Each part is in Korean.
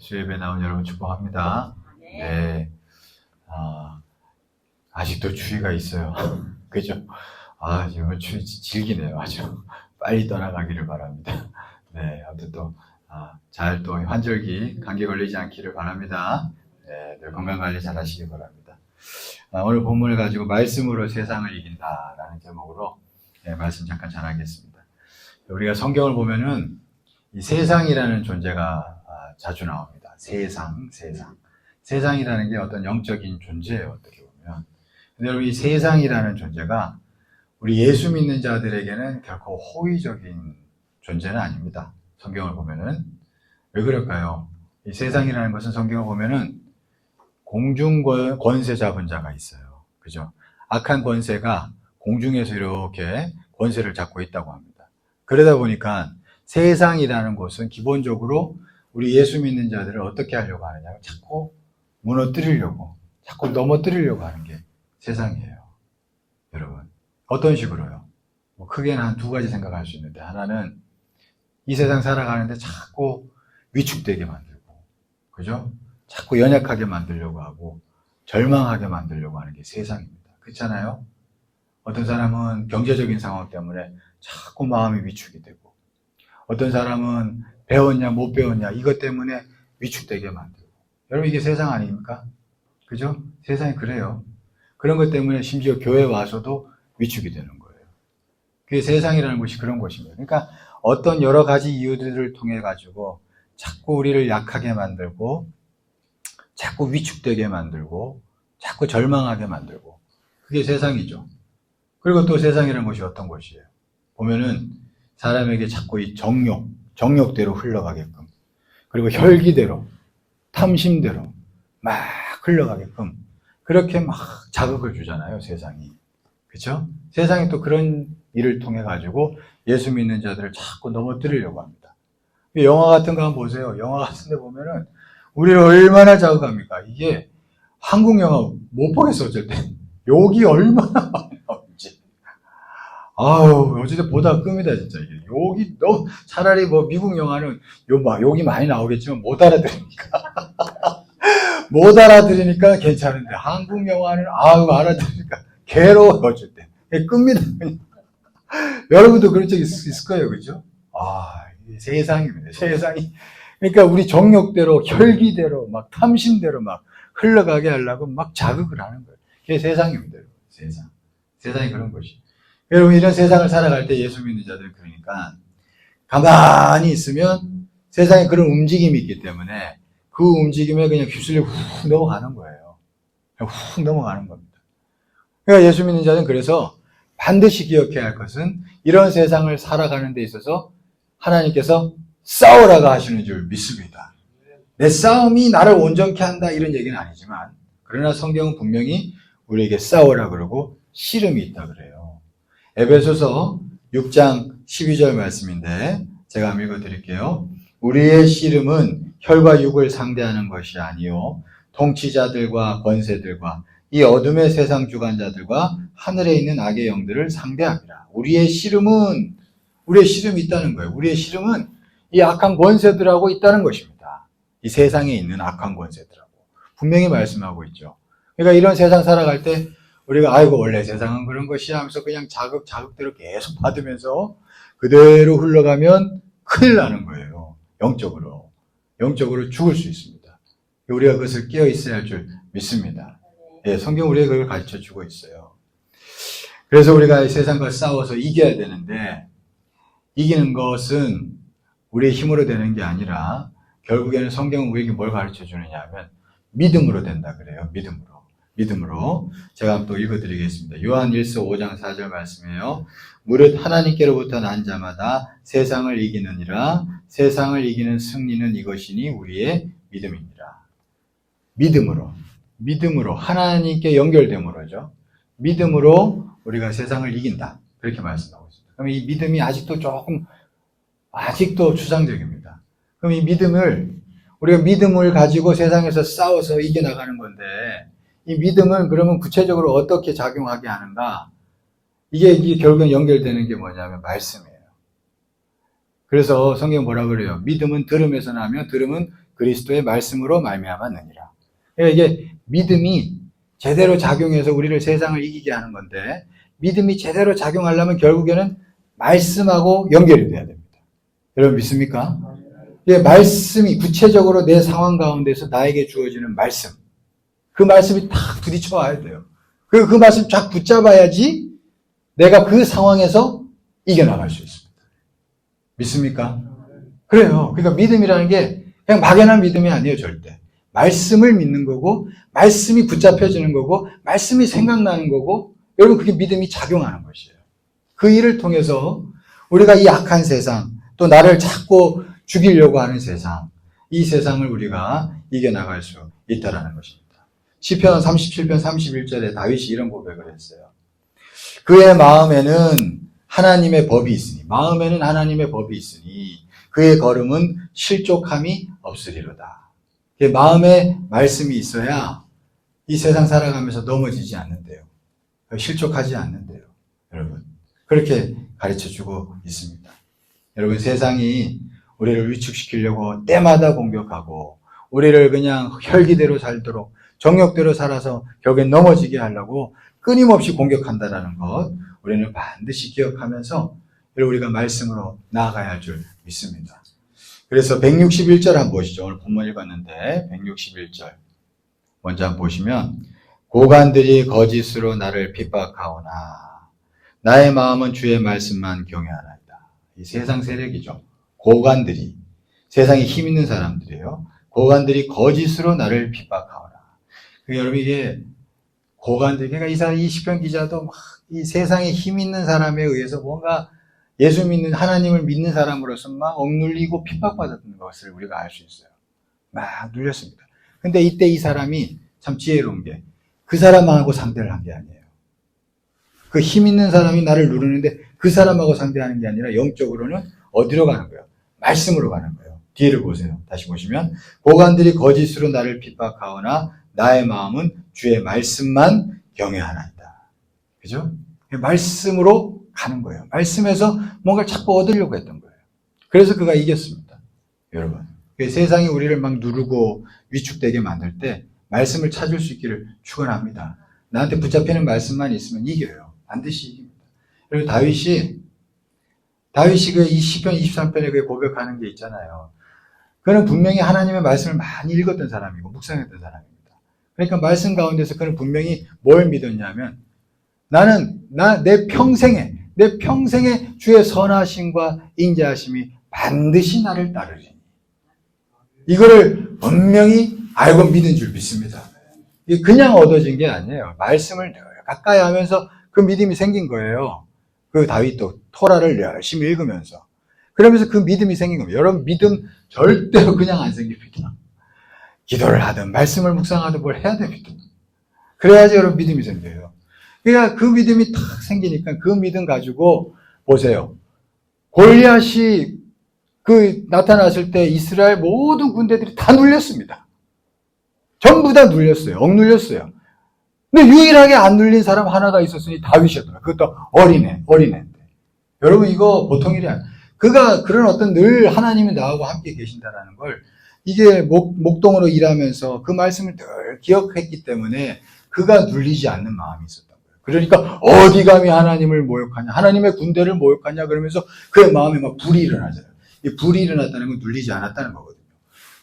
주예배 나온 여러분 축복합니다. 네. 아직도 추위가 있어요. 그죠? 지금 추위 질기네요. 아주. 빨리 떠나가기를 바랍니다. 네. 아무튼 또, 잘 또 환절기, 감기 걸리지 않기를 바랍니다. 네. 늘 건강관리 잘 하시기 바랍니다. 오늘 본문을 가지고 말씀으로 세상을 이긴다라는 제목으로 말씀 잠깐 전하겠습니다. 우리가 성경을 보면은 이 세상이라는 존재가 자주 나옵니다. 세상이라는 게 어떤 영적인 존재예요, 어떻게 보면. 근데 여러분, 이 세상이라는 존재가 우리 예수 믿는 자들에게는 결코 호의적인 존재는 아닙니다. 성경을 보면은. 왜 그럴까요? 이 세상이라는 것은 성경을 보면은 공중 권세 잡은 자가 있어요. 그죠? 악한 권세가 공중에서 이렇게 권세를 잡고 있다고 합니다. 그러다 보니까 세상이라는 곳은 기본적으로 우리 예수 믿는 자들을 어떻게 하려고 하느냐, 자꾸 무너뜨리려고, 자꾸 넘어뜨리려고 하는 게 세상이에요. 여러분, 어떤 식으로요? 크게는 한 두 가지 생각할 수 있는데, 하나는 이 세상 살아가는데 자꾸 위축되게 만들고, 그죠? 자꾸 연약하게 만들려고 하고 절망하게 만들려고 하는 게 세상입니다. 그렇잖아요? 어떤 사람은 경제적인 상황 때문에 자꾸 마음이 위축이 되고, 어떤 사람은 배웠냐 못 배웠냐 이것 때문에 위축되게 만들고. 여러분, 이게 세상 아닙니까? 그죠? 세상이 그래요. 그런 것 때문에 심지어 교회 와서도 위축이 되는 거예요. 그게 세상이라는 것이 그런 것입니다. 그러니까 어떤 여러 가지 이유들을 통해 가지고 자꾸 우리를 약하게 만들고, 자꾸 위축되게 만들고, 자꾸 절망하게 만들고, 그게 세상이죠. 그리고 또 세상이라는 것이 어떤 것이에요? 보면은 사람에게 자꾸 이 정욕대로 흘러가게끔, 그리고 혈기대로, 탐심대로 막 흘러가게끔 그렇게 막 자극을 주잖아요, 세상이. 그렇죠? 세상이 또 그런 일을 통해 가지고 예수 믿는 자들을 자꾸 넘어뜨리려고 합니다. 영화 같은 거 한번 보세요. 영화 같은 데 보면은 우리를 얼마나 자극합니까? 이게 한국 영화 못 보겠어, 어쩔 때. 욕이 얼마나 많이 나오는지. 어쨌든 보다 끕니다, 진짜. 이게 욕이 차라리 미국 영화는 욕이 많이 나오겠지만 못 알아들으니까. 못 알아들으니까 괜찮은데, 한국 영화는 알아들으니까 괴로워요, 어쩔 때. 끕니다. 여러분도 그런 적 있을 거예요, 그죠? 이게 세상입니다, 세상이. 그러니까 우리 정욕대로, 혈기대로, 막 탐심대로 막 흘러가게 하려고 막 자극을 하는 거예요. 그게 세상입니다, 세상. 세상이 그런 것이. 여러분, 이런 세상을 살아갈 때 예수 믿는 자들은 그러니까 가만히 있으면 세상에 그런 움직임이 있기 때문에 그 움직임에 그냥 휩쓸려 훅 넘어가는 거예요. 훅 넘어가는 겁니다. 그러니까 예수 믿는 자는 그래서 반드시 기억해야 할 것은 이런 세상을 살아가는 데 있어서 하나님께서 싸우라고 하시는 줄 믿습니다. 내 싸움이 나를 온전케 한다 이런 얘기는 아니지만, 그러나 성경은 분명히 우리에게 싸우라 그러고 씨름이 있다 그래요. 에베소서 6장 12절 말씀인데 제가 한번 읽어드릴게요. 우리의 씨름은 혈과 육을 상대하는 것이 아니요 통치자들과 권세들과 이 어둠의 세상 주관자들과 하늘에 있는 악의 영들을 상대합니다. 우리의 씨름이 있다는 거예요. 우리의 씨름은 이 악한 권세들하고 있다는 것입니다. 이 세상에 있는 악한 권세들하고 분명히 말씀하고 있죠. 그러니까 이런 세상 살아갈 때 우리가 원래 세상은 그런 것이야 하면서 그냥 자극대로 계속 받으면서 그대로 흘러가면 큰일 나는 거예요. 영적으로 죽을 수 있습니다. 우리가 그것을 깨어 있어야 할 줄 믿습니다. 성경 우리에게 그걸 가르쳐 주고 있어요. 그래서 우리가 이 세상과 싸워서 이겨야 되는데, 이기는 것은 우리의 힘으로 되는 게 아니라 결국에는 성경은 우리에게 뭘 가르쳐 주느냐 하면 믿음으로 된다 그래요. 믿음으로. 제가 또 읽어드리겠습니다. 요한 1서 5장 4절 말씀이에요. 무릇 하나님께로부터 난 자마다 세상을 이기느니라. 세상을 이기는 승리는 이것이니 우리의 믿음이니라. 믿음으로 하나님께 연결됨으로죠. 믿음으로 우리가 세상을 이긴다. 그렇게 말씀하고 있습니다. 그럼 이 믿음이 아직도 추상적입니다. 그럼 이 우리가 믿음을 가지고 세상에서 싸워서 이겨나가는 건데, 이 믿음은 그러면 구체적으로 어떻게 작용하게 하는가? 이게 결국엔 연결되는 게 뭐냐면 말씀이에요. 그래서 성경 뭐라 그래요? 믿음은 들음에서 나며 들음은 그리스도의 말씀으로 말미암았느니라. 그러니까 이게 믿음이 제대로 작용해서 우리를 세상을 이기게 하는 건데, 믿음이 제대로 작용하려면 결국에는 말씀하고 연결이 돼야 됩니다. 여러분 믿습니까? 예, 말씀이 구체적으로 내 상황 가운데서 나에게 주어지는 말씀, 그 말씀이 탁 부딪혀 와야 돼요. 그 말씀 쫙 붙잡아야지 내가 그 상황에서 이겨나갈 수 있습니다. 믿습니까? 그래요. 그러니까 믿음이라는 게 그냥 막연한 믿음이 아니에요, 절대. 말씀을 믿는 거고, 말씀이 붙잡혀지는 거고, 말씀이 생각나는 거고, 여러분 그게 믿음이 작용하는 것이에요. 그 일을 통해서 우리가 이 악한 세상, 또 나를 자꾸 죽이려고 하는 세상, 이 세상을 우리가 이겨나갈 수 있다는 것입니다. 시편 37편 31절에 다윗이 이런 고백을 했어요. 그의 마음에는 하나님의 법이 있으니, 마음에는 하나님의 법이 있으니 그의 걸음은 실족함이 없으리로다. 마음에 말씀이 있어야 이 세상 살아가면서 넘어지지 않는데요. 실족하지 않는데요. 여러분, 그렇게 가르쳐주고 있습니다. 여러분, 세상이 우리를 위축시키려고 때마다 공격하고 우리를 그냥 혈기대로 살도록 정욕대로 살아서 결국엔 넘어지게 하려고 끊임없이 공격한다는 것, 우리는 반드시 기억하면서 우리가 말씀으로 나아가야 할 줄 믿습니다. 그래서 161절 한번 보시죠. 오늘 본문 읽었는데 161절 먼저 한번 보시면, 고관들이 거짓으로 나를 핍박하오나 나의 마음은 주의 말씀만 경외하나이다. 이 세상 세력이죠. 고관들이, 세상에 힘 있는 사람들이에요. 고관들이 거짓으로 나를 핍박하오나. 여러분, 이게 고관들, 그러니까 이 시편 기자도 막 이 세상에 힘 있는 사람에 의해서 뭔가 예수 믿는, 하나님을 믿는 사람으로서 막 억눌리고 핍박받았던 것을 우리가 알 수 있어요. 막 눌렸습니다. 근데 이때 이 사람이 참 지혜로운 게, 그 사람하고 상대를 한 게 아니에요. 그 힘 있는 사람이 나를 누르는데 그 사람하고 상대하는 게 아니라 영적으로는 어디로 가는 거예요? 말씀으로 가는 거예요. 뒤를 보세요. 다시 보시면, 고관들이 거짓으로 나를 핍박하오나 나의 마음은 주의 말씀만 경외하나이다. 그죠? 말씀으로 가는 거예요. 말씀에서 뭔가를 자꾸 얻으려고 했던 거예요. 그래서 그가 이겼습니다. 여러분, 세상이 우리를 막 누르고 위축되게 만들 때 말씀을 찾을 수 있기를 축원합니다. 나한테 붙잡히는 말씀만 있으면 이겨요. 반드시 이깁니다. 그리고 다윗이 이 시편 23편에 그 고백하는 게 있잖아요. 그는 분명히 하나님의 말씀을 많이 읽었던 사람이고 묵상했던 사람입니다. 그러니까 말씀 가운데서 그는 분명히 뭘 믿었냐면, 나는 내 평생에 주의 선하심과 인자하심이 반드시 나를 따르리니, 이거를 분명히 알고 믿은 줄 믿습니다. 이게 그냥 얻어진 게 아니에요. 말씀을 늘 가까이 하면서 그 믿음이 생긴 거예요. 그 다윗도 토라를 열심히 읽으면서, 그러면서 그 믿음이 생긴 겁니다. 여러분, 믿음 절대로 그냥 안 생깁니다. 기도를 하든 말씀을 묵상하든 뭘 해야 됩니다. 그래야지 여러분 믿음이 생겨요. 그러니까 그 믿음이 탁 생기니까 그 믿음 가지고 보세요. 골리앗이 나타났을 때 이스라엘 모든 군대들이 다 눌렸습니다. 전부 다 눌렸어요. 억눌렸어요. 근데 유일하게 안 눌린 사람 하나가 있었으니 다윗이었더라. 그것도 어린애인데. 여러분, 이거 보통 일이 아니에요. 그가 그런 어떤 늘 하나님이 나하고 함께 계신다라는 걸, 이게 목동으로 일하면서 그 말씀을 늘 기억했기 때문에 그가 눌리지 않는 마음이 있었던 거예요. 그러니까 어디 감히 하나님을 모욕하냐, 하나님의 군대를 모욕하냐 그러면서 그의 마음에 막 불이 일어나잖아요. 이 불이 일어났다는 건 눌리지 않았다는 거거든요.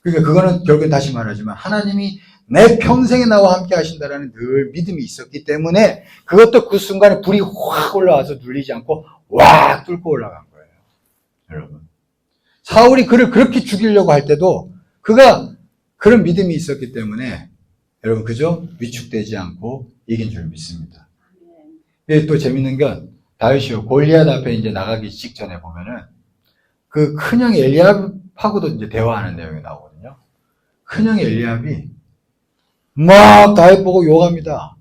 그러니까 그거는 결국엔 다시 말하지만 하나님이 내 평생에 나와 함께 하신다라는 늘 믿음이 있었기 때문에 그것도 그 순간에 불이 확 올라와서 눌리지 않고 확 뚫고 올라간 거예요. 여러분, 사울이 그를 그렇게 죽이려고 할 때도 그가 그런 믿음이 있었기 때문에 여러분, 그죠? 위축되지 않고 이긴 줄 믿습니다. 또 재밌는 건 다윗이요, 골리앗 앞에 이제 나가기 직전에 보면은 그 큰형 엘리압하고도 이제 대화하는 내용이 나오거든요. 큰형 엘리압이 막 다윗 보고 욕합니다.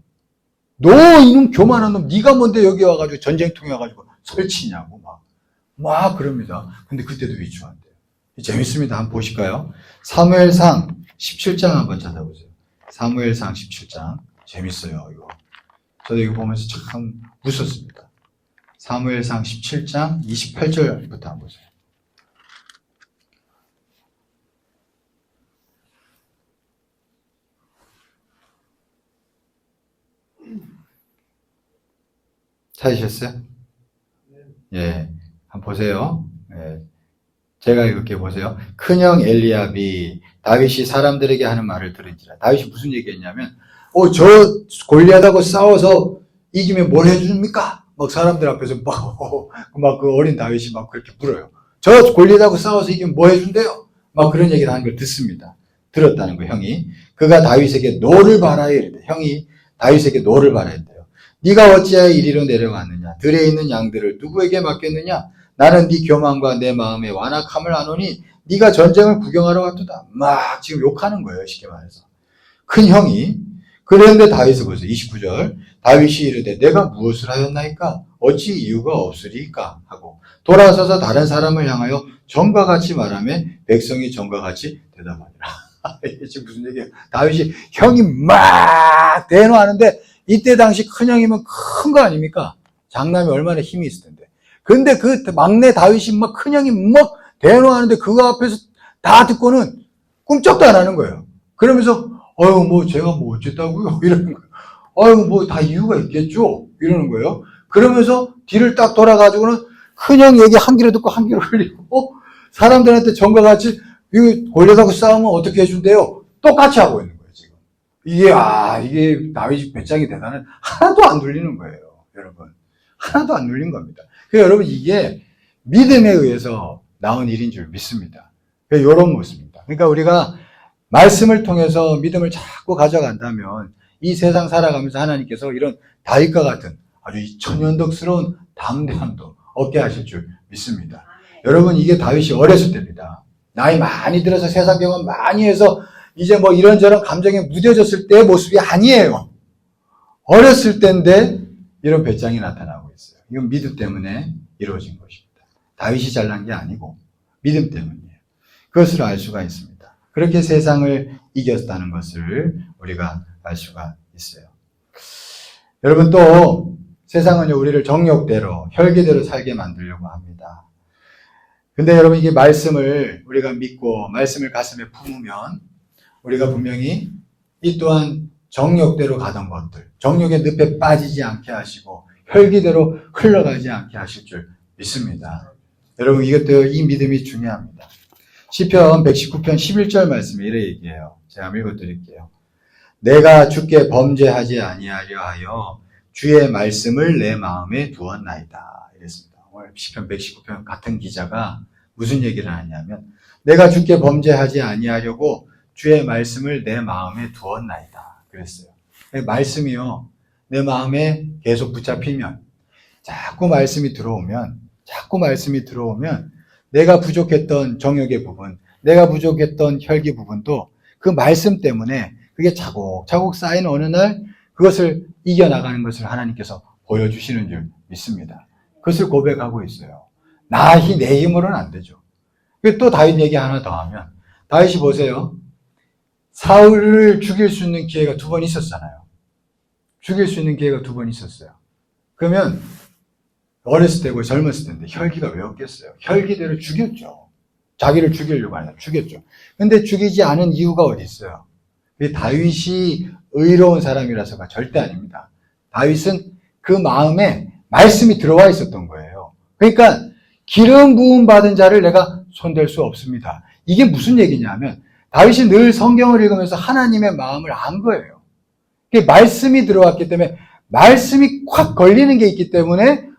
너 이놈 교만한 놈, 네가 뭔데 여기 와가지고 전쟁통에 와가지고 설치냐고 막 그럽니다. 근데 그때도 위축한대요. 재밌습니다. 한번 보실까요? 사무엘상 17장 한번 찾아보세요. 사무엘상 17장. 재밌어요, 이거. 저도 이거 보면서 참 웃었습니다. 사무엘상 17장 28절부터 한번 보세요. 찾으셨어요? 예, 한번 보세요. 예, 제가 이렇게 보세요. 큰형 엘리압이 다윗이 사람들에게 하는 말을 들은지라. 다윗이 무슨 얘기했냐면, 저 골리앗하고 싸워서 이기면 뭘 해줍니까? 막 사람들 앞에서 막 그 어린 다윗이 막 그렇게 물어요. 저 골리앗하고 싸워서 이기면 뭐 해준대요? 막 그런 얘기를 하는 걸 듣습니다. 들었다는 거, 형이. 그가 다윗에게 노를 바라야 이랬대. 형이 다윗에게 노를 바라야 했대요. 네가 어찌하여 이리로 내려왔느냐? 들에 있는 양들을 누구에게 맡겼느냐? 나는 네 교만과 내 마음의 완악함을 아노니 네가 전쟁을 구경하러 왔도다. 막 지금 욕하는 거예요, 쉽게 말해서. 큰 형이. 그런데 다윗을 보세요. 29절. 다윗이 이르되 내가 무엇을 하였나이까? 어찌 이유가 없으리까? 하고 돌아서서 다른 사람을 향하여 전과 같이 말하며 백성이 전과 같이 대답하니라. 이게 지금 무슨 얘기예요? 다윗이 형이 막 대노하는데 이때 당시 큰 형이면 큰 거 아닙니까? 장남이 얼마나 힘이 있을 텐데. 근데 그 막내 다윗이 막 큰 형이 막 대노하는데 그거 앞에서 다 듣고는 꿈쩍도 안 하는 거예요. 그러면서 뭐 제가 뭐 어쨌다고요? 이러는 거예요. 뭐 다 이유가 있겠죠? 이러는 거예요. 그러면서 뒤를 딱 돌아가지고는 큰형 얘기 한 귀로 듣고 한 귀로 흘리고 사람들한테 전과 같이 이거 골리앗하고 싸우면 어떻게 해준대요? 똑같이 하고 있는 거예요, 지금. 이게 다윗이 배짱이 대단한 하나도 안 눌리는 거예요, 여러분. 하나도 안 눌린 겁니다. 그러니까 여러분 이게 믿음에 의해서 나온 일인 줄 믿습니다. 그러니까 이런 모습입니다. 그러니까 우리가 말씀을 통해서 믿음을 자꾸 가져간다면 이 세상 살아가면서 하나님께서 이런 다윗과 같은 아주 천연덕스러운 담대함도 얻게 하실 줄 믿습니다. 여러분 이게 다윗이 어렸을 때입니다. 나이 많이 들어서 세상 경험 많이 해서 이제 뭐 이런저런 감정에 무뎌졌을 때의 모습이 아니에요. 어렸을 때인데 이런 배짱이 나타나고 있어요. 이건 믿음 때문에 이루어진 것입니다. 다윗이 잘난 게 아니고 믿음 때문이에요. 그것을 알 수가 있습니다. 그렇게 세상을 이겼다는 것을 우리가 알 수가 있어요. 여러분 또 세상은요 우리를 정욕대로 혈기대로 살게 만들려고 합니다. 근데 여러분 이게 말씀을 우리가 믿고 말씀을 가슴에 품으면 우리가 분명히 이 또한 정욕대로 가던 것들, 정욕의 늪에 빠지지 않게 하시고 혈기대로 흘러가지 않게 하실 줄 믿습니다. 여러분 이것도 이 믿음이 중요합니다. 시편 119편 11절 말씀에 이렇게 얘기해요. 제가 한번 읽어드릴게요. 내가 주께 범죄하지 아니하려 하여 주의 말씀을 내 마음에 두었나이다. 이랬습니다. 오늘 시편 119편 같은 기자가 무슨 얘기를 하냐면 내가 주께 범죄하지 아니하려고 주의 말씀을 내 마음에 두었나이다. 그랬어요. 말씀이요. 내 마음에 계속 붙잡히면 자꾸 말씀이 들어오면 내가 부족했던 정욕의 부분, 내가 부족했던 혈기 부분도 그 말씀 때문에 그게 차곡차곡 쌓인 어느 날 그것을 이겨나가는 것을 하나님께서 보여주시는 줄 믿습니다. 그것을 고백하고 있어요. 내 힘으로는 안 되죠. 또 다윗 얘기 하나 더 하면 다윗이 보세요. 사울을 죽일 수 있는 기회가 2번 있었잖아요. 죽일 수 있는 기회가 2번 있었어요. 그러면 어렸을 때고 젊었을 때인데 혈기가 왜 없겠어요? 혈기대로 죽였죠. 자기를 죽이려고 하냐 죽였죠. 근데 죽이지 않은 이유가 어디 있어요? 다윗이 의로운 사람이라서가 절대 아닙니다. 다윗은 그 마음에 말씀이 들어와 있었던 거예요. 그러니까 기름 부음 받은 자를 내가 손댈 수 없습니다. 이게 무슨 얘기냐면 다윗이 늘 성경을 읽으면서 하나님의 마음을 안 거예요. 말씀이 들어왔기 때문에 말씀이 콱 걸리는 게 있기 때문에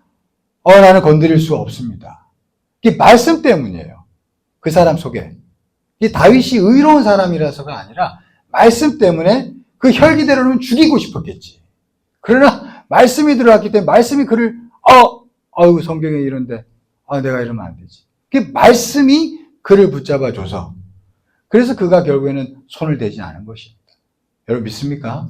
나는 건드릴 수 없습니다. 이게 말씀 때문이에요. 그 사람 속에. 이 다윗이 의로운 사람이라서가 아니라 말씀 때문에 그 혈기대로는 죽이고 싶었겠지. 그러나 말씀이 들어왔기 때문에 말씀이 그를 성경에 이런데 내가 이러면 안 되지. 그 말씀이 그를 붙잡아줘서 그래서 그가 결국에는 손을 대지 않은 것입니다. 여러분 믿습니까?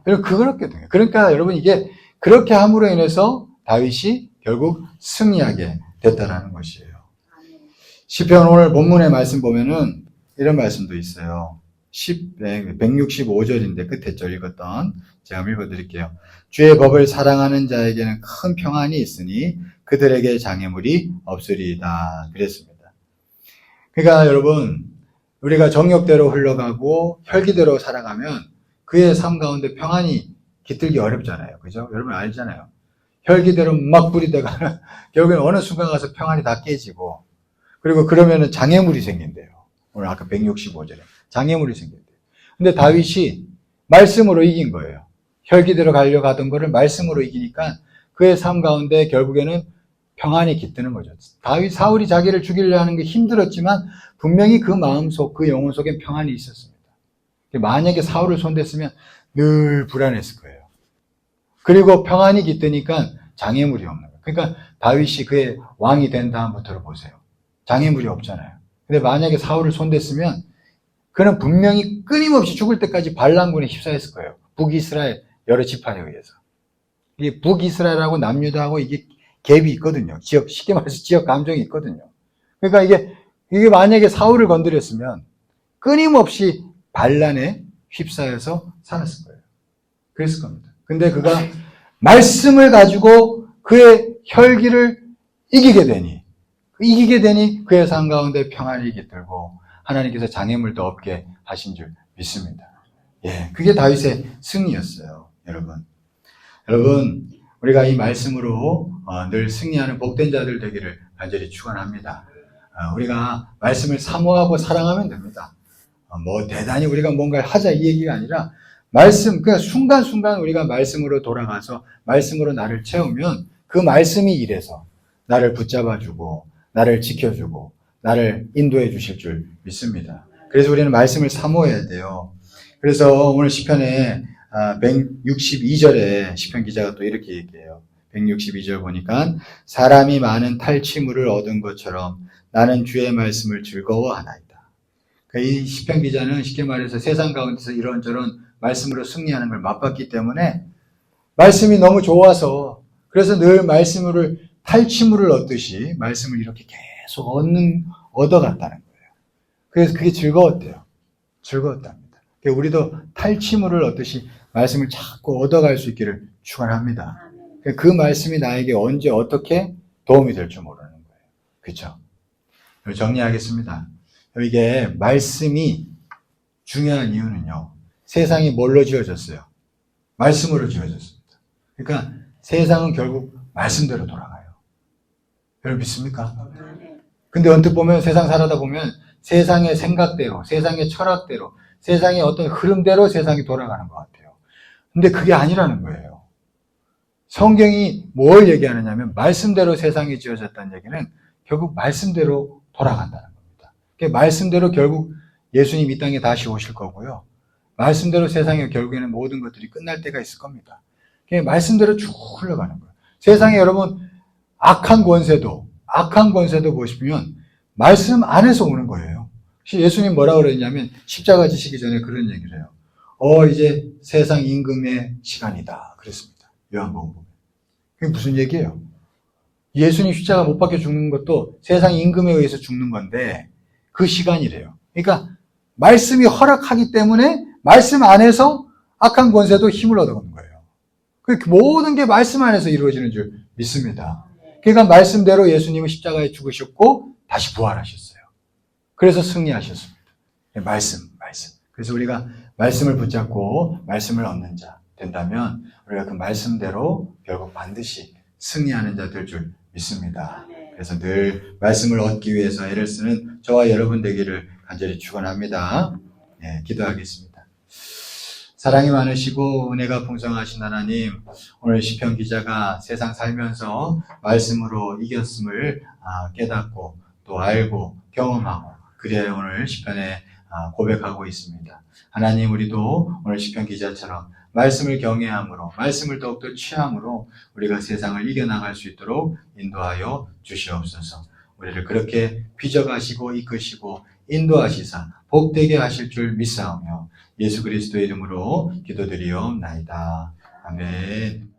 여러분 그렇게 돼요. 그러니까 여러분 이게 그렇게 함으로 인해서 다윗이 결국 승리하게 됐다라는 것이에요. 시편 오늘 본문의 말씀 보면은 이런 말씀도 있어요. 165절인데 끝에 절 읽었던 제가 읽어드릴게요. 주의 법을 사랑하는 자에게는 큰 평안이 있으니 그들에게 장애물이 없으리이다. 그랬습니다. 그러니까 여러분 우리가 정욕대로 흘러가고 혈기대로 살아가면 그의 삶 가운데 평안이 깃들기 어렵잖아요. 그죠? 여러분 알잖아요. 혈기대로 막 부리다가 결국엔 어느 순간 가서 평안이 다 깨지고, 그리고 그러면은 장애물이 생긴대요. 오늘 아까 165절에 장애물이 생긴대요. 근데 다윗이 말씀으로 이긴 거예요. 혈기대로 가려고 하던 거를 말씀으로 이기니까 그의 삶 가운데 결국에는 평안이 깃드는 거죠. 사울이 자기를 죽이려 하는 게 힘들었지만 분명히 그 마음속, 그 영혼 속에 평안이 있었습니다. 만약에 사울을 손댔으면 늘 불안했을 거예요. 그리고 평안이 깃드니까 장애물이 없는 거예요. 그러니까 다윗이 그의 왕이 된 다음부터를 보세요. 장애물이 없잖아요. 근데 만약에 사울을 손댔으면 그는 분명히 끊임없이 죽을 때까지 반란군에 휩싸였을 거예요. 북이스라엘 여러 지파에 의해서. 이게 북이스라엘하고 남유다하고 이게 갭이 있거든요. 쉽게 말해서 지역 감정이 있거든요. 그러니까 이게 만약에 사울을 건드렸으면 끊임없이 반란에 휩싸여서 살았을 거예요. 그랬을 겁니다. 근데 그가 말씀을 가지고 그의 혈기를 이기게 되니 그의 삶 가운데 평안이 깃들고 하나님께서 장애물도 없게 하신 줄 믿습니다. 예, 그게 다윗의 승리였어요, 여러분. 여러분, 우리가 이 말씀으로 늘 승리하는 복된 자들 되기를 간절히 축원합니다. 우리가 말씀을 사모하고 사랑하면 됩니다. 뭐 대단히 우리가 뭔가를 하자 이 얘기가 아니라 말씀, 그냥 순간순간 우리가 말씀으로 돌아가서 말씀으로 나를 채우면 그 말씀이 이래서 나를 붙잡아주고 나를 지켜주고 나를 인도해 주실 줄 믿습니다. 그래서 우리는 말씀을 사모해야 돼요. 그래서 오늘 시편에 162절에 시편 기자가 또 이렇게 얘기해요. 162절 보니까 사람이 많은 탈취물을 얻은 것처럼 나는 주의 말씀을 즐거워하나이다. 이 시편 기자는 쉽게 말해서 세상 가운데서 이런저런 말씀으로 승리하는 걸 맛봤기 때문에 말씀이 너무 좋아서 그래서 늘 말씀을 탈취물을 얻듯이 말씀을 이렇게 계속 얻어갔다는 거예요. 그래서 그게 즐거웠대요. 즐거웠답니다. 우리도 탈취물을 얻듯이 말씀을 자꾸 얻어갈 수 있기를 축원합니다. 그 말씀이 나에게 언제 어떻게 도움이 될 줄 모르는 거예요. 그렇죠? 정리하겠습니다. 이게 말씀이 중요한 이유는요. 세상이 뭘로 지어졌어요? 말씀으로 지어졌습니다. 그러니까 세상은 결국 말씀대로 돌아가요. 여러분 믿습니까? 근데 언뜻 보면 세상 살아다 보면 세상의 생각대로, 세상의 철학대로, 세상의 어떤 흐름대로 세상이 돌아가는 것 같아요. 근데 그게 아니라는 거예요. 성경이 뭘 얘기하느냐면 말씀대로 세상이 지어졌다는 얘기는 결국 말씀대로 돌아간다는 겁니다. 그러니까 말씀대로 결국 예수님 이 땅에 다시 오실 거고요. 말씀대로 세상에 결국에는 모든 것들이 끝날 때가 있을 겁니다. 그러니까 말씀대로 쭉 흘러가는 거예요. 세상에 여러분 악한 권세도 보시면 말씀 안에서 오는 거예요. 예수님 뭐라고 그랬냐면 십자가 지시기 전에 그런 얘기를 해요. 이제 세상 임금의 시간이다. 그랬습니다. 요한복음 보면. 그게 무슨 얘기예요? 예수님 십자가 못 박혀 죽는 것도 세상 임금에 의해서 죽는 건데 그 시간이래요. 그러니까 말씀이 허락하기 때문에 말씀 안에서 악한 권세도 힘을 얻어가는 거예요. 모든 게 말씀 안에서 이루어지는 줄 믿습니다. 그러니까 말씀대로 예수님은 십자가에 죽으셨고 다시 부활하셨어요. 그래서 승리하셨습니다. 말씀. 그래서 우리가 말씀을 붙잡고 말씀을 얻는 자 된다면 우리가 그 말씀대로 결국 반드시 승리하는 자 될 줄 믿습니다. 그래서 늘 말씀을 얻기 위해서 애를 쓰는 저와 여러분 되기를 간절히 축원합니다. 네, 기도하겠습니다. 사랑이 많으시고 은혜가 풍성하신 하나님, 오늘 시편 기자가 세상 살면서 말씀으로 이겼음을 깨닫고 또 알고 경험하고 그래야 오늘 시편에 고백하고 있습니다. 하나님, 우리도 오늘 시편 기자처럼 말씀을 경외함으로 말씀을 더욱더 취함으로 우리가 세상을 이겨나갈 수 있도록 인도하여 주시옵소서. 우리를 그렇게 빚어가시고 이끄시고 인도하시사 복되게 하실 줄 믿사오며 예수 그리스도의 이름으로 기도드리옵나이다. 아멘.